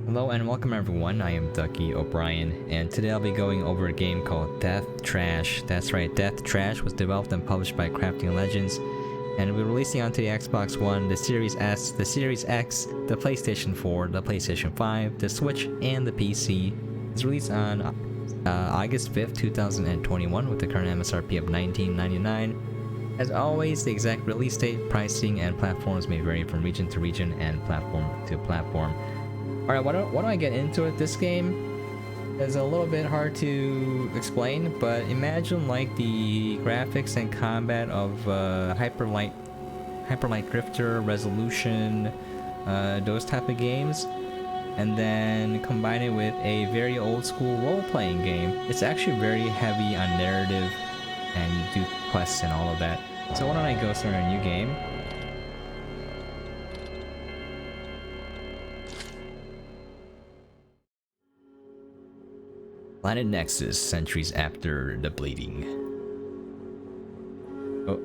Hello and welcome everyone, I am Ducky Obrien, and today I'll be going over a game called Death Trash. That's right, Death Trash was developed and published by Crafting Legends, and we're releasing onto the Xbox One, the Series S, the Series X, the PlayStation 4, the PlayStation 5, the Switch, and the PC. It's released on August 5th, 2021 with the current MSRP of $19.99. As always, the exact release date, pricing, and platforms may vary from region to region and platform to platform. Alright, why don't I get into it? This game is a little bit hard to explain, but imagine like the graphics and combat of Hyperlight Drifter, Resolution, those type of games, and then combine it with a very old school role-playing game. It's actually very heavy on narrative, and you do quests and all of that. So why don't I go start a new game? Planet Nexus, centuries after the bleeding. Oh,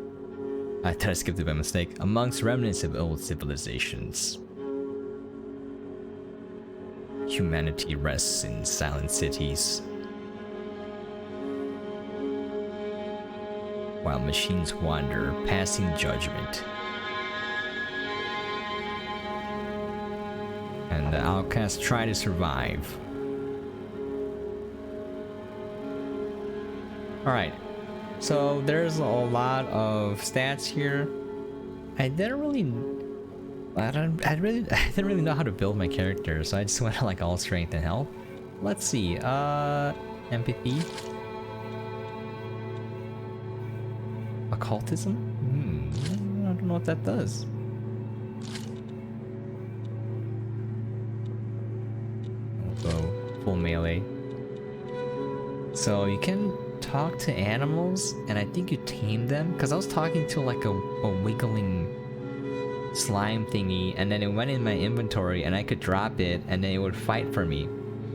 I thought I skipped it by mistake. Amongst remnants of old civilizations, humanity rests in silent cities, while machines wander, passing judgment. And the outcasts try to survive. Alright, so there's a lot of stats here. I didn't really know how to build my character, so I just went like all strength and health. Let's see, empathy, occultism. I don't know what that does. I'll go full melee. So you can talk to animals, and I think you tame them, because I was talking to like a wiggling slime thingy, and then it went in my inventory and I could drop it and then it would fight for me.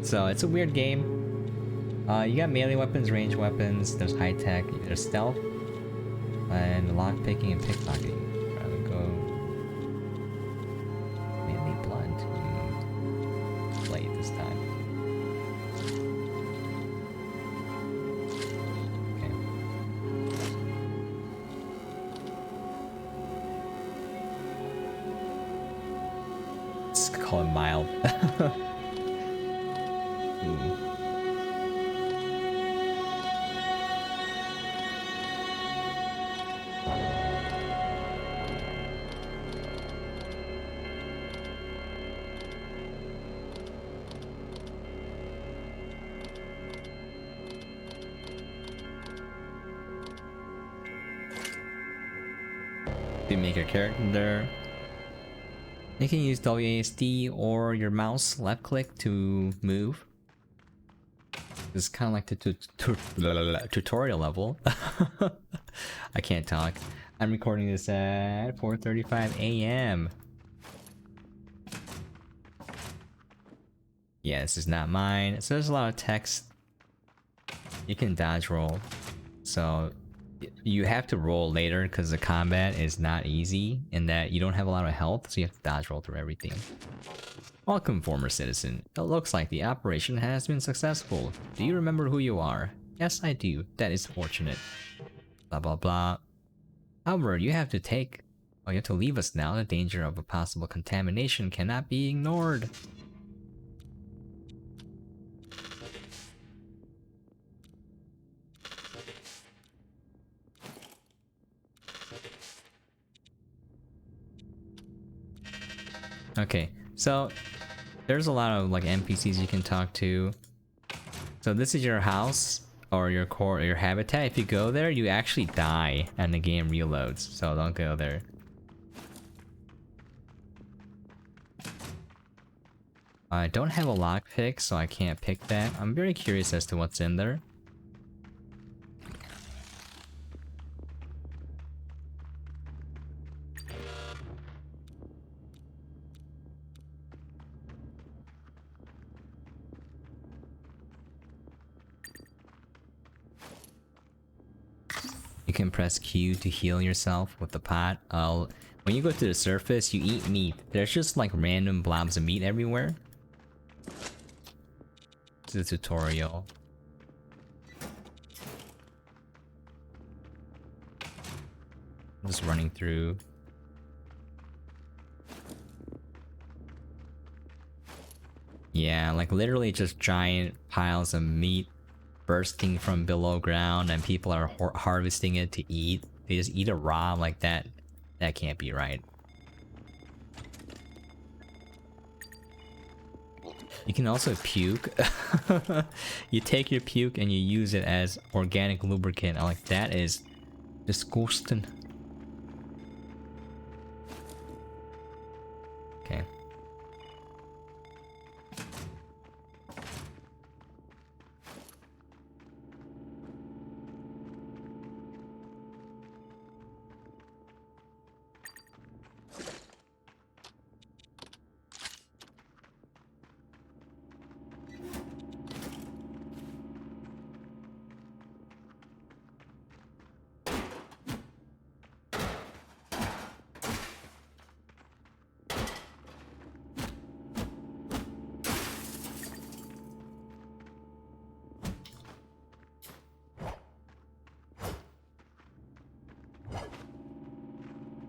So it's a weird game. You got melee weapons, ranged weapons, there's high tech, there's stealth, and lockpicking and pickpocketing. Rather go melee blunt. Play it this time. Call it mild. You make your character. You can use WASD or your mouse left click to move. It's kind of like the tutorial level. I can't talk. I'm recording this at 4:35 a.m. Yeah, this is not mine. So there's a lot of text. You can dodge roll. So you have to roll later because the combat is not easy in that you don't have a lot of health, so you have to dodge roll through everything. Welcome, former citizen. It looks like the operation has been successful. Do you remember who you are? Yes, I do. That is fortunate. Blah blah blah. However, you have to leave us now. The danger of a possible contamination cannot be ignored. Okay, so there's a lot of like NPCs you can talk to. So this is your house or your core or your habitat. If you go there, you actually die and the game reloads, so don't go there. I don't have a lockpick, so I can't pick that. I'm very curious as to what's in there. You can press Q to heal yourself with the pot. When you go to the surface, you eat meat. There's just like random blobs of meat everywhere. to the tutorial. I'm just running through. Yeah, like literally just giant piles of meat bursting from below ground and people are harvesting it to eat. They just eat it raw like that. That can't be right. You can also puke. You take your puke and you use it as organic lubricant. I'm like, that is disgusting. Okay.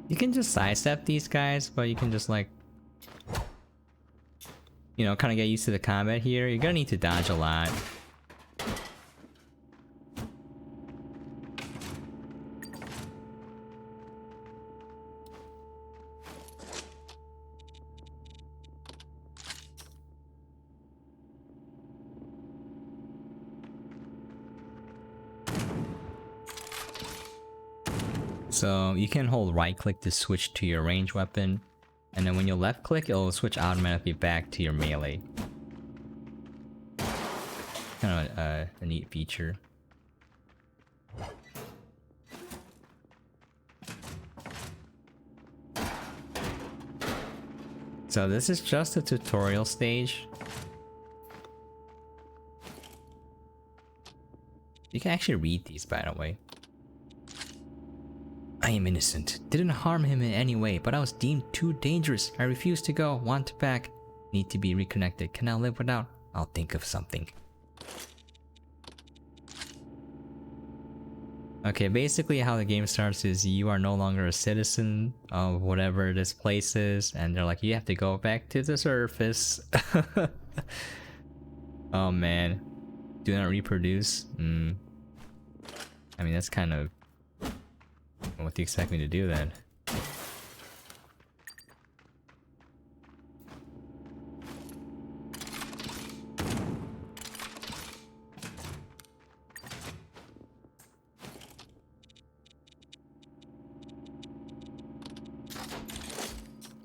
You can just sidestep these guys, but you can just like, you know, kind of get used to the combat here. You're gonna need to dodge a lot. So you can hold right click to switch to your range weapon, and then when you left click, it'll switch automatically back to your melee. Kind of a neat feature. So this is just a tutorial stage. You can actually read these, by the way. I am innocent. Didn't harm him in any way, but I was deemed too dangerous. I refuse to go. Want back. Need to be reconnected. Can I live without? I'll think of something. Okay, basically how the game starts is you are no longer a citizen of whatever this place is, and they're like, you have to go back to the surface. Oh man. Do not reproduce. I mean, that's kind of... What do you expect me to do then?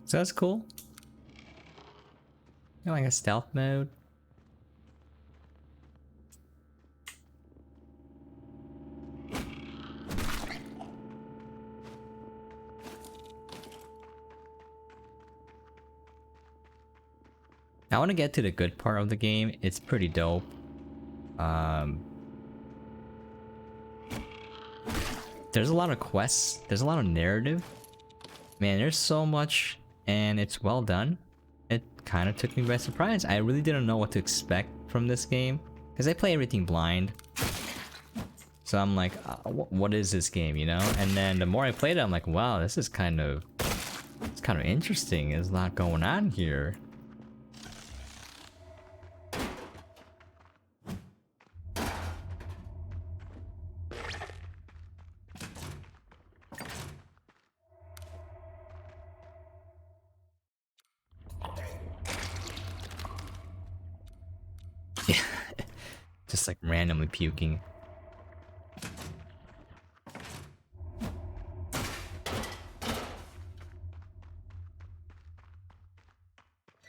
So that's cool. You know, like a stealth mode. I want to get to the good part of the game. It's pretty dope. There's a lot of quests. There's a lot of narrative. Man, there's so much, and it's well done. It kind of took me by surprise. I really didn't know what to expect from this game, because I play everything blind. So I'm like, what is this game, you know? And then the more I played it, I'm like, wow, this is kind of... It's kind of interesting. There's a lot going on here. Just like randomly puking.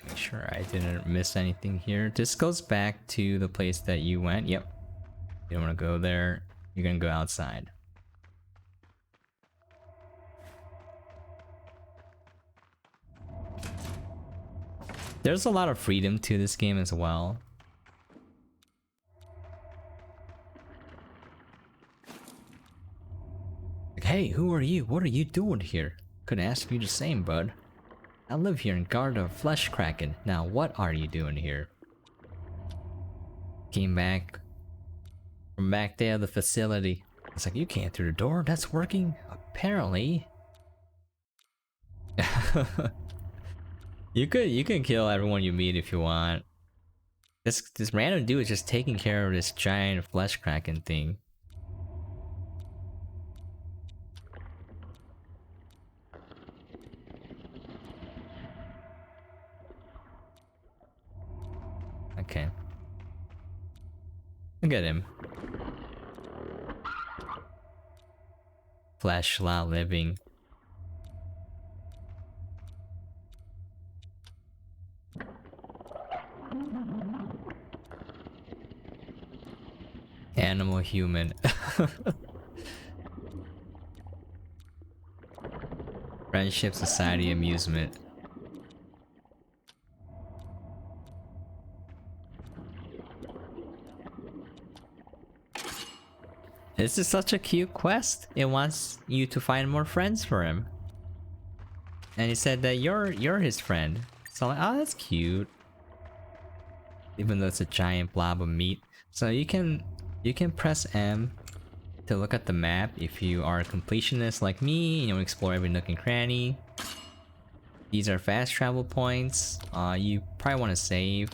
Make sure I didn't miss anything here. This goes back to the place that you went. Yep. You don't want to go there. You're gonna go outside. There's a lot of freedom to this game as well. Hey, who are you? What are you doing here? Could ask you the same, bud. I live here and guard a flesh kraken. Now, what are you doing here? Came back from back there at the facility. It's like, you can't through the door. That's working. Apparently. You can kill everyone you meet if you want. This random dude is just taking care of this giant flesh kraken thing. Okay. Look at him. Flesh lot living. Animal human. Friendship, society, amusement. This is such a cute quest. It wants you to find more friends for him. And he said that you're his friend. So I'm like, oh, that's cute. Even though it's a giant blob of meat. So you can press M to look at the map if you are a completionist like me, and you explore every nook and cranny. These are fast travel points. You probably want to save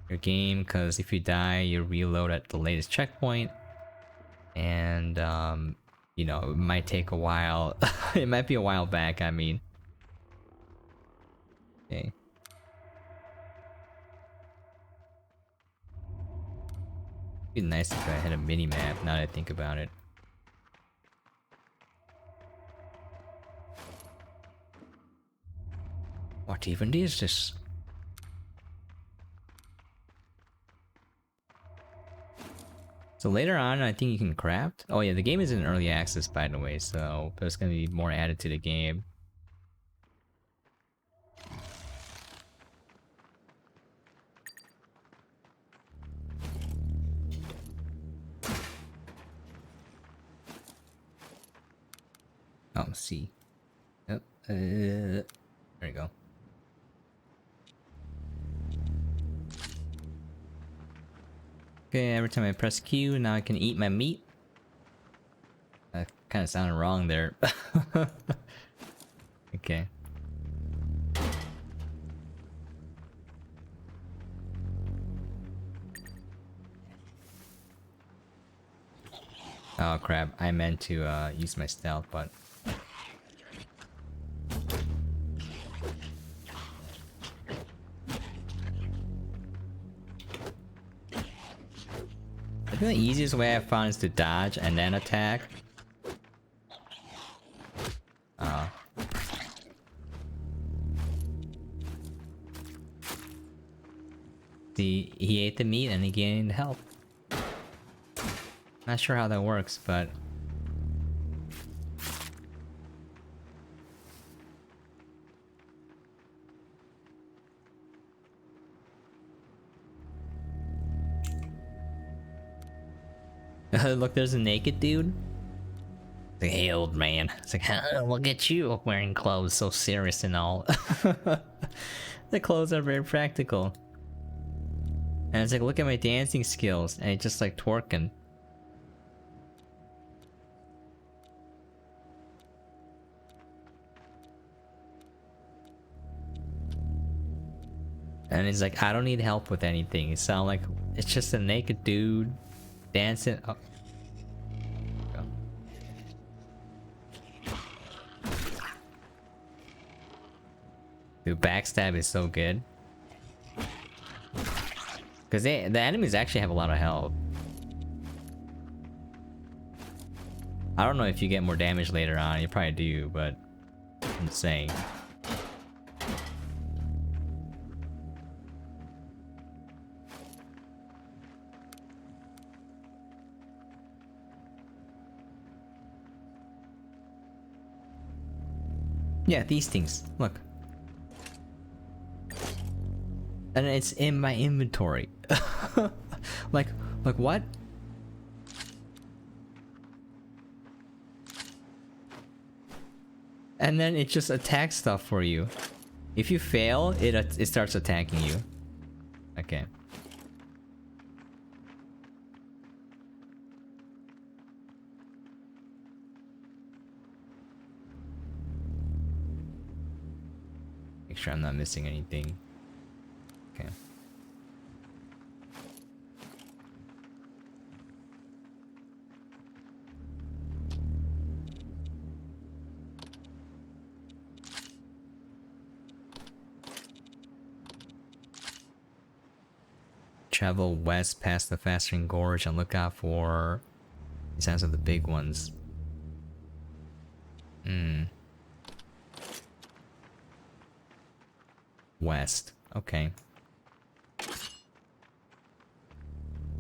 your game, because if you die, you reload at the latest checkpoint. And you know, it might take a while. It might be a while back, I mean. Okay. It'd be nice if I had a mini map now that I think about it. What even is this? So later on, I think you can craft. Oh yeah, the game is in early access, by the way, so there's gonna be more added to the game. Oh, see. Yep. There you go. Okay, every time I press Q, now I can eat my meat. That kind of sounded wrong there. Okay. Oh crap, I meant to use my stealth, but... I think the easiest way I found is to dodge and then attack. See, he ate the meat and he gained health. Not sure how that works, but... Look, there's a naked dude. It's like, hey, old man. It's like, look at you wearing clothes, so serious and all. The clothes are very practical. And it's like, look at my dancing skills, and it's just like twerking. And he's like, I don't need help with anything. It sounds like it's just a naked dude dancing. Oh. Dude, backstab is so good. Because the enemies actually have a lot of health. I don't know if you get more damage later on. You probably do, but I'm just saying. Yeah, these things. Look. And it's in my inventory. like what? And then it just attacks stuff for you. If you fail, it starts attacking you. Okay. sure I'm not missing anything. Okay. Travel west past the Fastering Gorge and look out for signs of the big ones. West. Okay.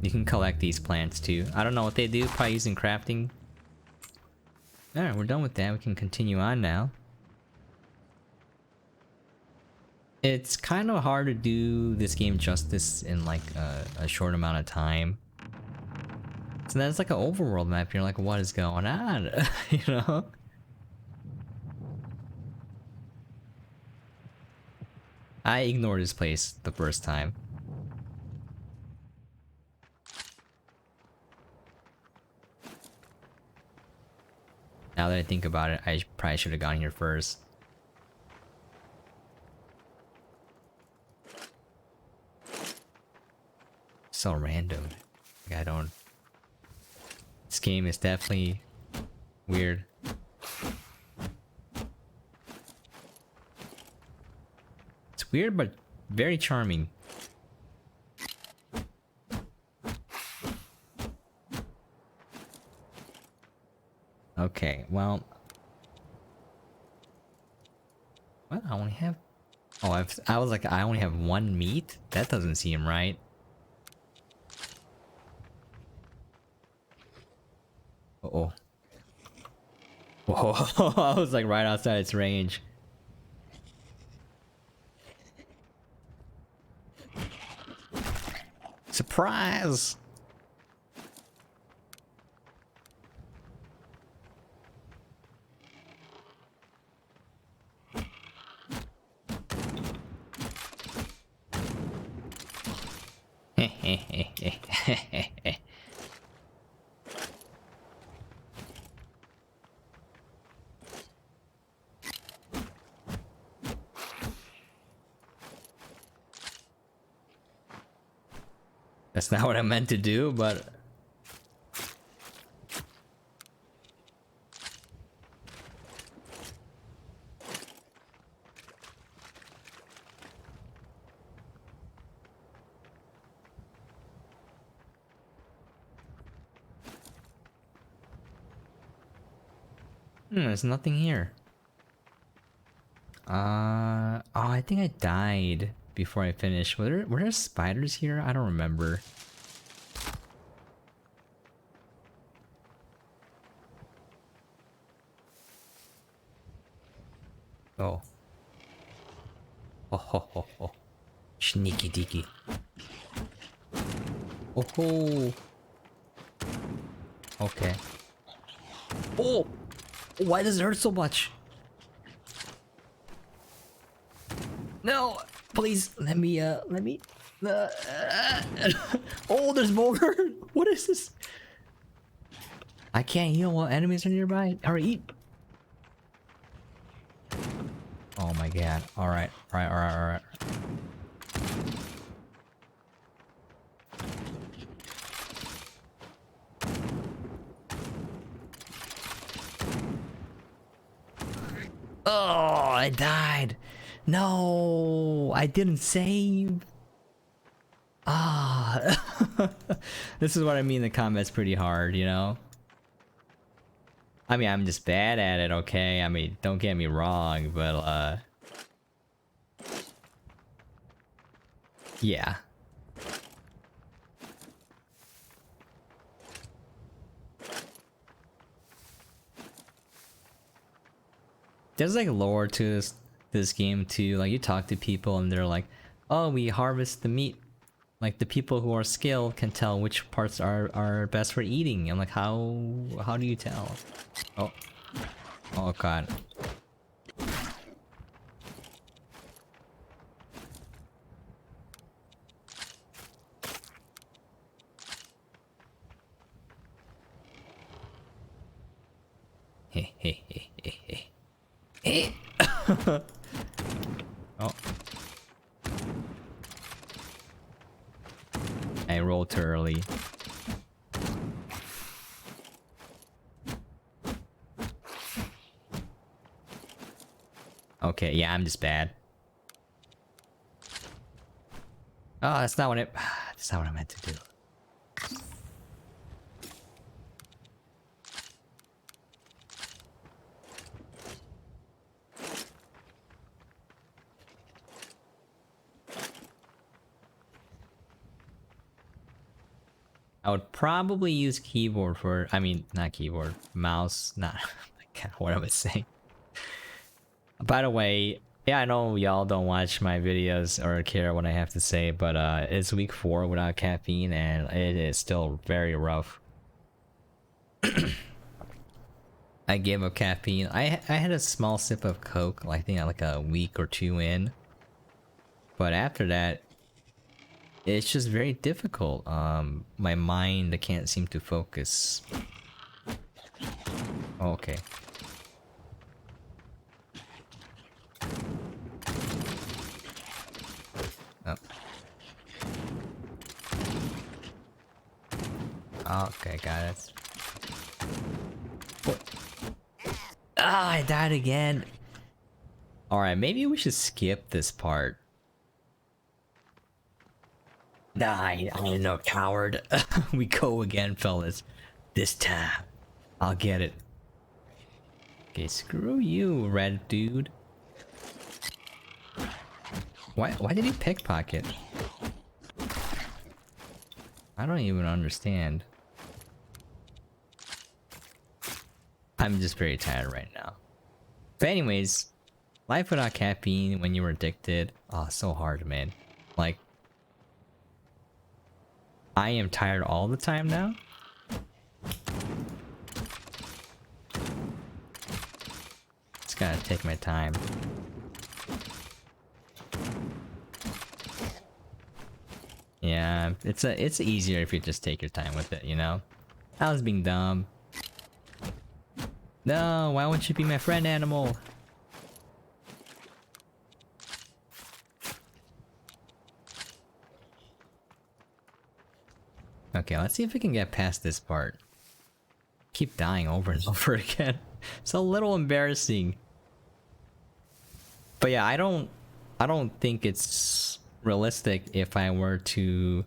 You can collect these plants too. I don't know what they do, probably using crafting. Alright, we're done with that. We can continue on now. It's kind of hard to do this game justice in like a short amount of time. So that's like an overworld map. You're like, what is going on? You know? I ignored this place the first time. Now that I think about it, I probably should have gone here first. So random. Like, I don't... This game is definitely weird. It's weird, but very charming. Okay, well... What? I only have... Oh, I was like, I only have one meat? That doesn't seem right. Uh-oh. Whoa, I was like right outside its range. Surprise! That's not what I meant to do, but... there's nothing here. Oh, I think I died before I finished. Were there spiders here? I don't remember. Oh. Oh ho ho ho. Sneaky deaky. Oh ho. Okay. Oh! Why does it hurt so much? No! Please, let me, oh, there's more! What is this? I can't heal while enemies are nearby. Hurry, eat! Oh my god. Alright, alright. Oh, I died. No, I didn't save. Ah, this is what I mean. The combat's pretty hard, you know. I mean, I'm just bad at it. Okay, I mean, don't get me wrong, but yeah. There's like lore to this game too. Like you talk to people and they're like, "Oh, we harvest the meat." Like the people who are skilled can tell which parts are best for eating. I'm like, how do you tell? Oh, oh god. Hey. Oh. I rolled too early. Okay, yeah, I'm just bad. Oh, that's not what it. That's not what I meant to do. I would probably use keyboard for. I mean, not keyboard, mouse. Not. God, what am I saying? By the way, yeah, I know y'all don't watch my videos or care what I have to say, but it's week 4 without caffeine, and it is still very rough. I gave up caffeine. I had a small sip of Coke, I think like a week or 2 in, but after that, it's just very difficult. My mind, I can't seem to focus. Oh, okay. Oh. Okay, got it. What? Ah, I died again. Alright, maybe we should skip this part. Die, I'm no coward. We go again, fellas. This time, I'll get it. Okay, screw you, red dude. Why did he pickpocket? I don't even understand. I'm just very tired right now. But anyways, life without caffeine when you were addicted. Oh, so hard, man. Like, I am tired all the time now. Just gotta take my time. Yeah, it's easier if you just take your time with it, you know? I was being dumb. No, why won't you be my friend animal? Okay, let's see if we can get past this part. Keep dying over and over again. It's a little embarrassing. But yeah, I don't think it's realistic if I were to.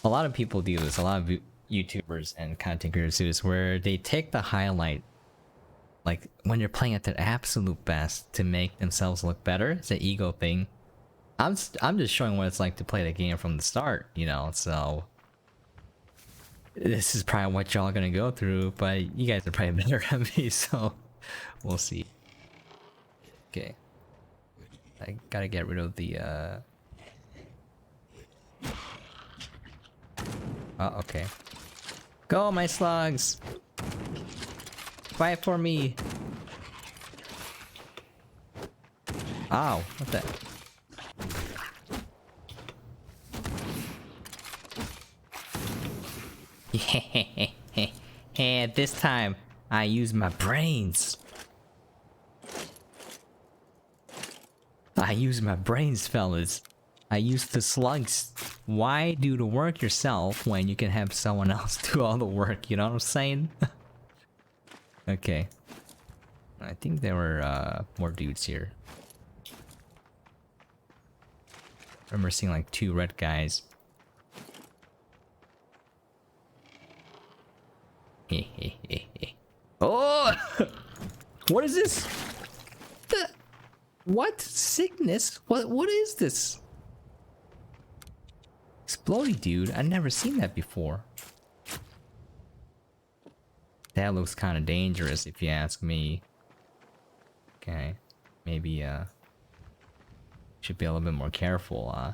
A lot of people do this. A lot of YouTubers and content creators do this, where they take the highlight, like when you're playing at their absolute best, to make themselves look better. It's an ego thing. I'm just showing what it's like to play the game from the start, you know. So this is probably what y'all gonna go through, but you guys are probably better than me, so we'll see. Okay, I gotta get rid of the oh, okay. Go, my slugs! Fight for me! Ow, what the? Yeah, this time I use my brains. I use my brains, fellas. I use the slugs. Why do the work yourself when you can have someone else do all the work? You know what I'm saying? Okay. I think there were more dudes here. I remember seeing like 2 red guys. Oh! What is this? What? Sickness? What is this? Exploding dude? I've never seen that before. That looks kind of dangerous if you ask me. Okay. Maybe should be a little bit more careful,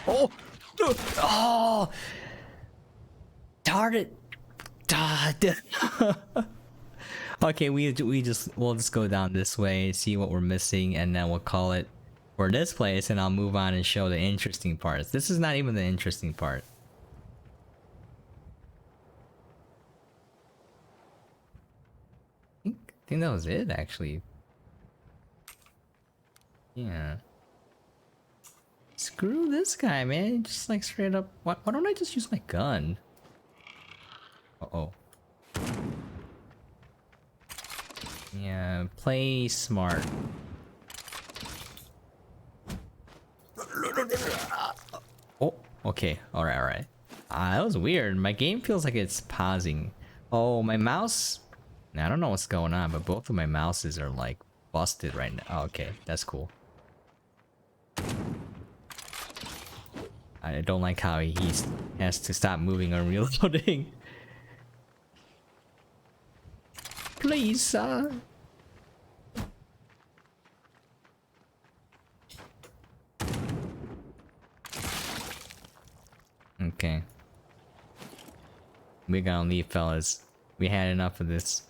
Oh! Oh! Darn it! Okay, we'll just go down this way, see what we're missing, and then we'll call it for this place, and I'll move on and show the interesting parts. This is not even the interesting part. I think that was it, actually. Yeah. Screw this guy, man. Just like straight up. Why don't I just use my gun? Uh-oh. Yeah, play smart. Oh, okay. Alright, alright. That was weird. My game feels like it's pausing. Oh, my mouse. I don't know what's going on, but both of my mouses are like busted right now. Oh, okay, that's cool. I don't like how he has to stop moving or reloading. Please, sir. Okay. We gotta leave, fellas. We had enough of this.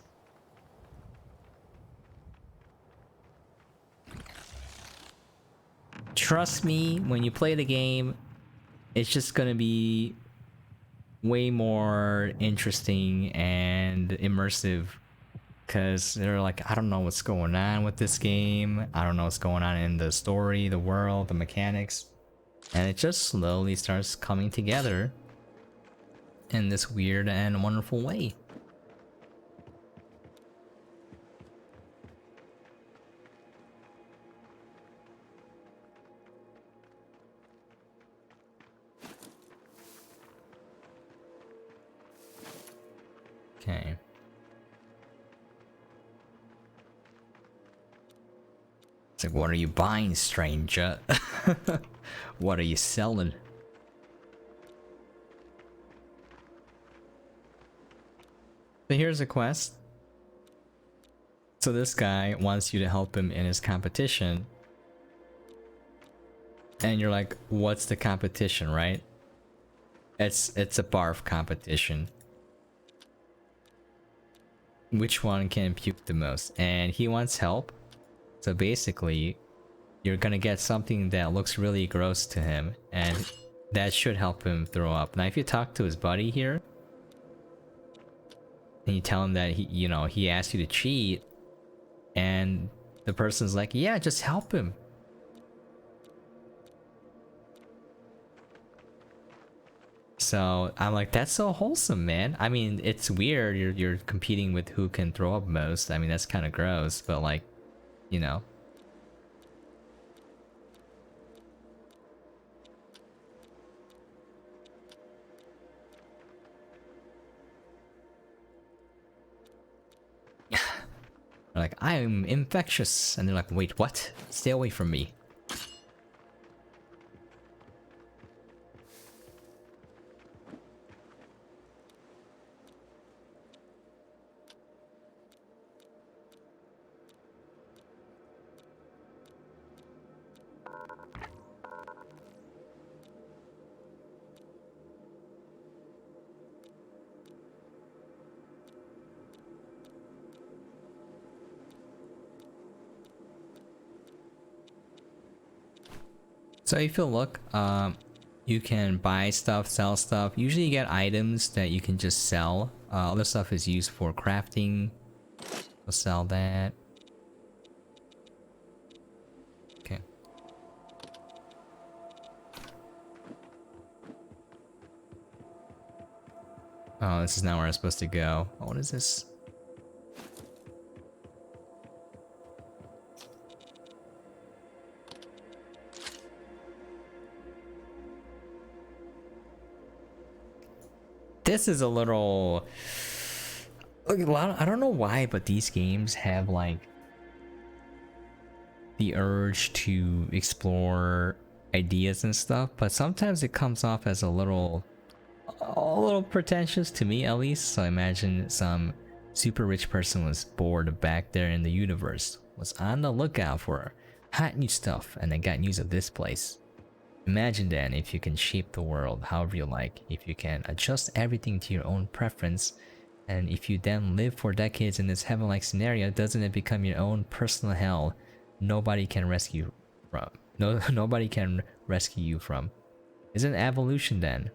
Trust me, when you play the game, it's just gonna be way more interesting and immersive. Because they're like, I don't know what's going on with this game. I don't know what's going on in the story, the world, the mechanics. And it just slowly starts coming together in this weird and wonderful way. Okay. It's like, what are you buying, stranger? What are you selling? So here's a quest. So this guy wants you to help him in his competition. And you're like, what's the competition, right? It's a barf competition. Which one can puke the most? And he wants help. So basically, you're gonna get something that looks really gross to him, and that should help him throw up. Now, if you talk to his buddy here, and you tell him that he asked you to cheat, and the person's like, yeah, just help him. So I'm like, that's so wholesome, man. I mean, it's weird. You're competing with who can throw up most. I mean, that's kind of gross, but like, you know. They're like, I'm infectious, and they're like, wait, what? Stay away from me. So if you look, you can buy stuff, sell stuff. Usually you get items that you can just sell. Other stuff is used for crafting. We'll sell that. Okay. Oh, this is not where I'm supposed to go. Oh, what is this? This is a little... Like, I don't know why, but these games have like the urge to explore ideas and stuff, but sometimes it comes off as a little pretentious to me, at least. So I imagine some super rich person was bored back there in the universe, was on the lookout for hot new stuff, and they got news of this place. Imagine then if you can shape the world however you like, if you can adjust everything to your own preference, And if you then live for decades in this heaven-like scenario, doesn't it become your own personal hell nobody can rescue from? No, nobody can rescue you from. Isn't evolution then?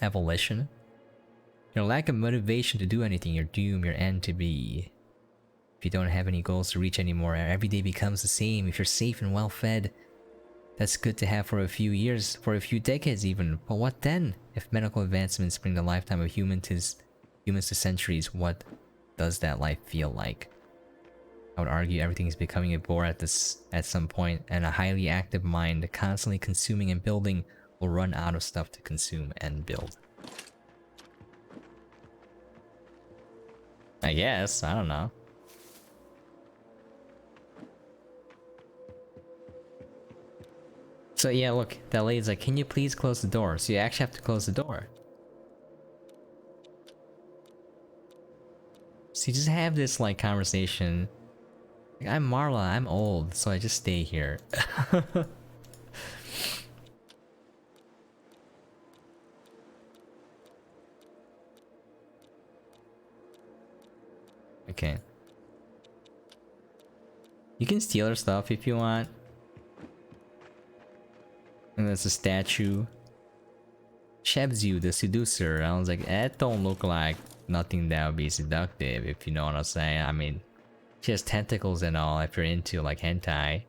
Evolution? Your lack of motivation to do anything, your doom, your end to be. If you don't have any goals to reach anymore, every day becomes the same. If you're safe and well fed, that's good to have for a few years, for a few decades even. But what then? If medical advancements bring the lifetime of humans to centuries, what does that life feel like? I would argue everything is becoming a bore at some point, and a highly active mind constantly consuming and building will run out of stuff to consume and build. I guess, I don't know. So yeah, look, that lady's like, can you please close the door? So you actually have to close the door. So you just have this like conversation. Like, I'm Marla, I'm old, so I just stay here. Okay. You can steal her stuff if you want. And there's a statue. Shebzu, the seducer. I was like, that don't look like nothing that would be seductive, if you know what I'm saying. I mean, she has tentacles and all if you're into like hentai.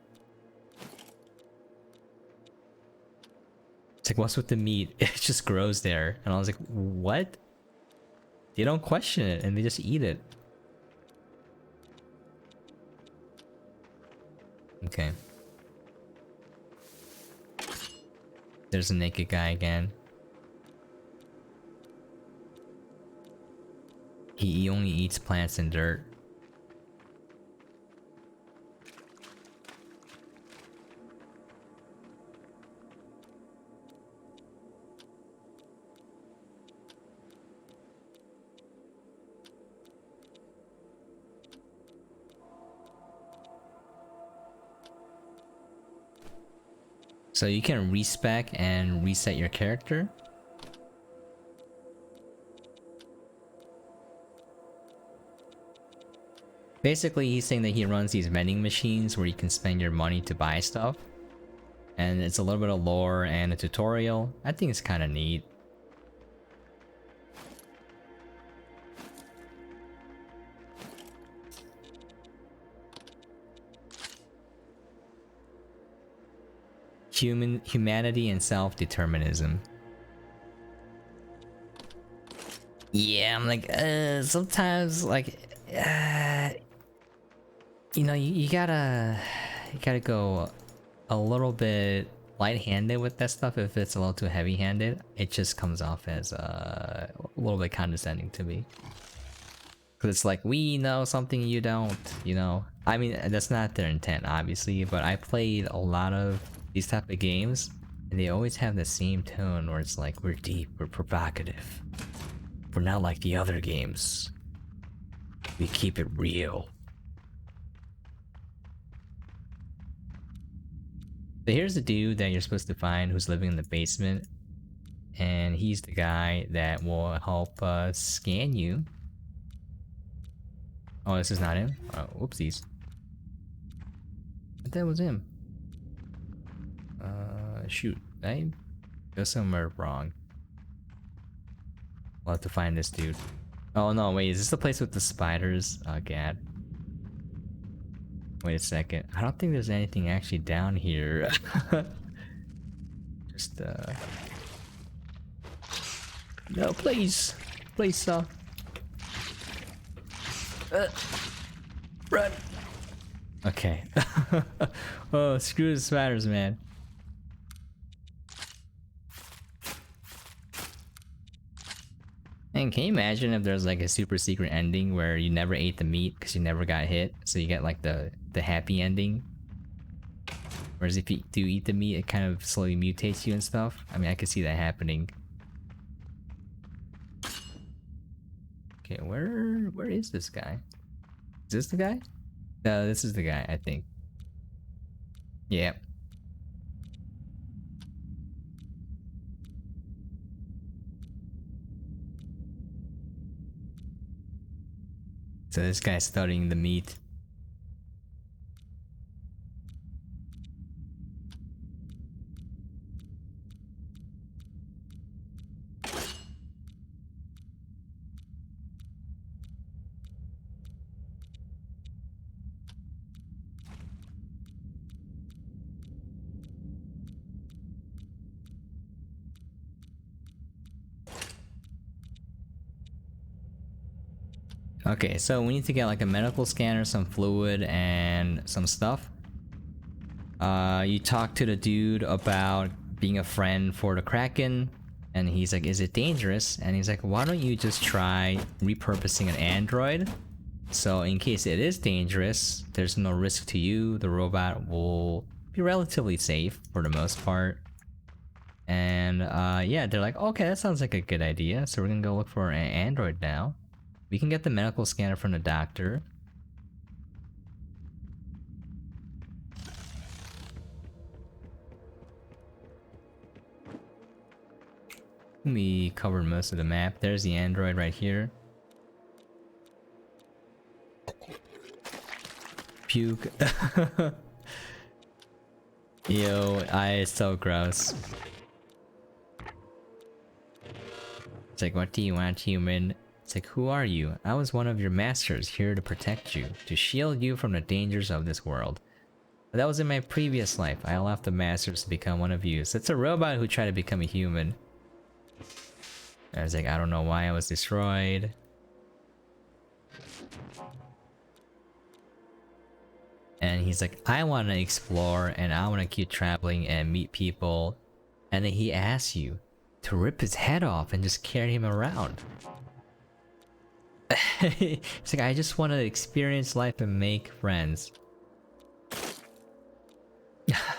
It's like, what's with the meat? It just grows there. And I was like, what? They don't question it and they just eat it. Okay. There's a naked guy again. He only eats plants and dirt. So you can respec and reset your character. Basically, he's saying that he runs these vending machines where you can spend your money to buy stuff. And it's a little bit of lore and a tutorial. I think it's kind of neat. Humanity and self-determinism. Yeah, I'm like, sometimes like, you know, you gotta go a little bit light-handed with that stuff. If it's a little too heavy-handed, it just comes off as a little bit condescending to me. Cause it's like, we know something you don't, you know. I mean, that's not their intent, obviously, but I played a lot of these type of games, and they always have the same tone where it's like, we're deep, we're provocative. We're not like the other games. We keep it real. So here's the dude that you're supposed to find who's living in the basement. And he's the guy that will help scan you. Oh, this is not him? Oh, whoopsies. But that was him. Shoot. I go somewhere wrong. I'll have to find this dude. Oh no, wait, is this the place with the spiders? Oh god. Wait a second. I don't think there's anything actually down here. Just no, please. Please, sir. Run. Okay. Oh, screw the spiders, man. And can you imagine if there's like a super secret ending where you never ate the meat because you never got hit, so you get like the happy ending? Whereas if you do eat the meat, it kind of slowly mutates you and stuff. I mean, I could see that happening. Okay, where is this guy? Is this the guy? No, this is the guy, I think. Yep. So this guy's studying the meat. Okay, so we need to get like a medical scanner, some fluid, and some stuff. You talk to the dude about being a friend for the Kraken, and he's like, is it dangerous? And he's like, why don't you just try repurposing an android? So in case it is dangerous, there's no risk to you, the robot will be relatively safe for the most part. And yeah, they're like, okay, that sounds like a good idea. So we're gonna go look for an android now. We can get the medical scanner from the doctor. We covered most of the map. There's the android right here. Puke. Yo, it's so gross. It's like, what do you want, human? It's like, who are you? I was one of your masters, here to protect you, to shield you from the dangers of this world. But that was in my previous life. I left the masters to become one of you. So it's a robot who tried to become a human. I was like, I don't know why I was destroyed. And he's like, I want to explore and I want to keep traveling and meet people. And then he asks you to rip his head off and just carry him around. It's like, I just want to experience life and make friends.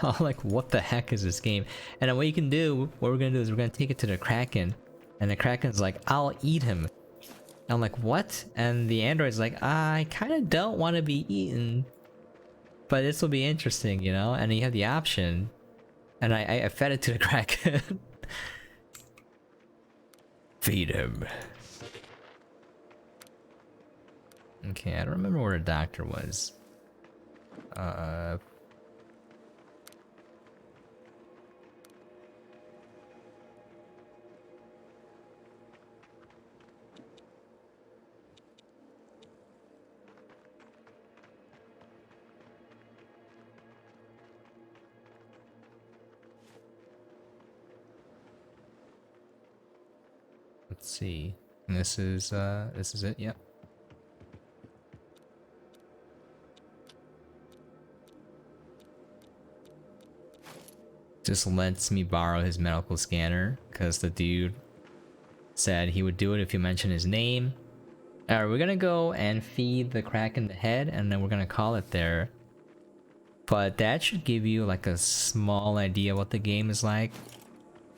I'm like, what the heck is this game? And then what you can do, what we're gonna do is we're gonna take it to the Kraken. And the Kraken's like, I'll eat him. And I'm like, what? And the android's like, I kind of don't want to be eaten. But this will be interesting, you know? And you have the option. And I fed it to the Kraken. Feed him. Okay, I don't remember where the doctor was. Let's see. This is it, yep. Just lets me borrow his medical scanner, because the dude said he would do it if you mention his name. Alright, we're gonna go and feed the Kraken the head, and then we're gonna call it there. But that should give you like a small idea what the game is like.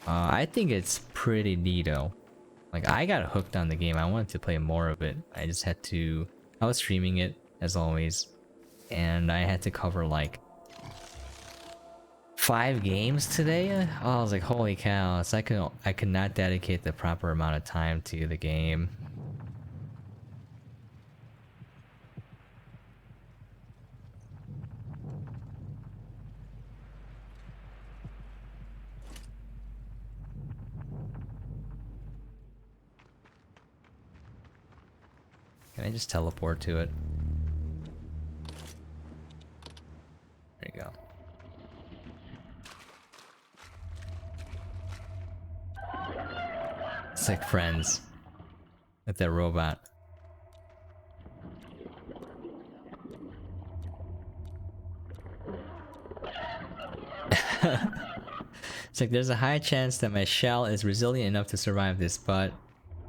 I think it's pretty neato. Like, I got hooked on the game. I wanted to play more of it. I just had to... I was streaming it, as always. And I had to cover, like... 5 games today? Oh, I was like, holy cow. It's like I could not dedicate the proper amount of time to the game. Can I just teleport to it? There you go. It's like Friends with that robot. It's like, there's a high chance that my shell is resilient enough to survive this, but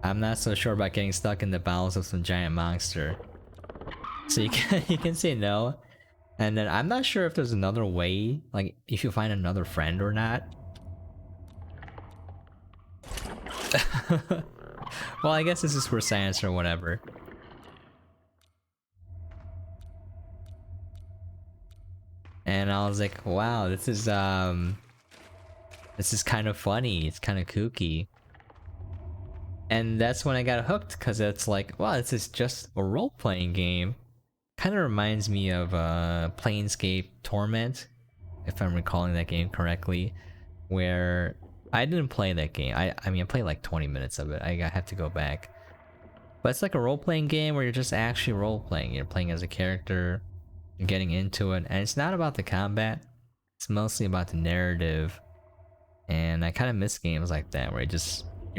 I'm not so sure about getting stuck in the bowels of some giant monster. So you can say no. And then I'm not sure if there's another way, like if you find another friend or not. Well, I guess this is for science or whatever. And I was like, wow, this is kind of funny. It's kind of kooky. And that's when I got hooked, because it's like, wow, this is just a role-playing game. Kind of reminds me of Planescape Torment, if I'm recalling that game correctly, where I didn't play that game. I mean, I played like 20 minutes of it. I have to go back. But it's like a role-playing game where you're just actually role-playing. You're playing as a character, you're getting into it, and it's not about the combat. It's mostly about the narrative. And I kind of miss games like that, where you're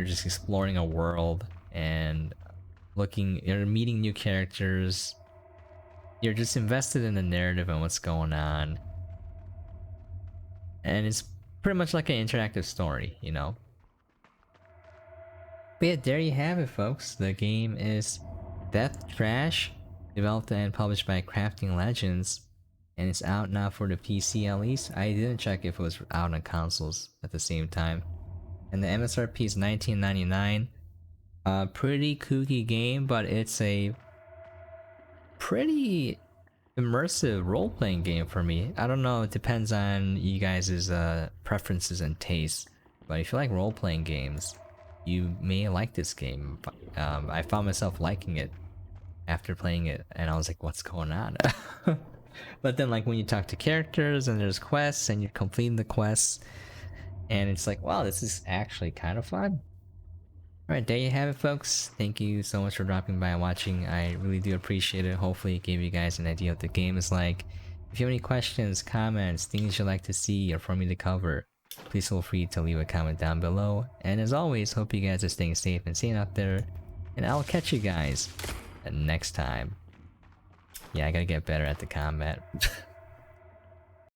just exploring a world and you're meeting new characters. You're just invested in the narrative and what's going on. And it's pretty much like an interactive story, you know? But yeah, there you have it, folks. The game is Death Trash, developed and published by Crafting Legends, and it's out now for the PC at least. I didn't check if it was out on consoles at the same time. And the MSRP is $19.99. Pretty kooky game, but it's a pretty immersive role-playing game for me. I don't know, it depends on you guys' preferences and tastes, but if you like role-playing games, you may like this game. I found myself liking it after playing it, and I was like, what's going on? But then like when you talk to characters and there's quests and you're completing the quests, and it's like, wow, this is actually kind of fun. Alright, there you have it, folks. Thank you so much for dropping by and watching. I really do appreciate it. Hopefully it gave you guys an idea what the game is like. If you have any questions, comments, things you'd like to see or for me to cover, please feel free to leave a comment down below. And as always, hope you guys are staying safe and sane out there. And I'll catch you guys next time. Yeah, I gotta get better at the combat.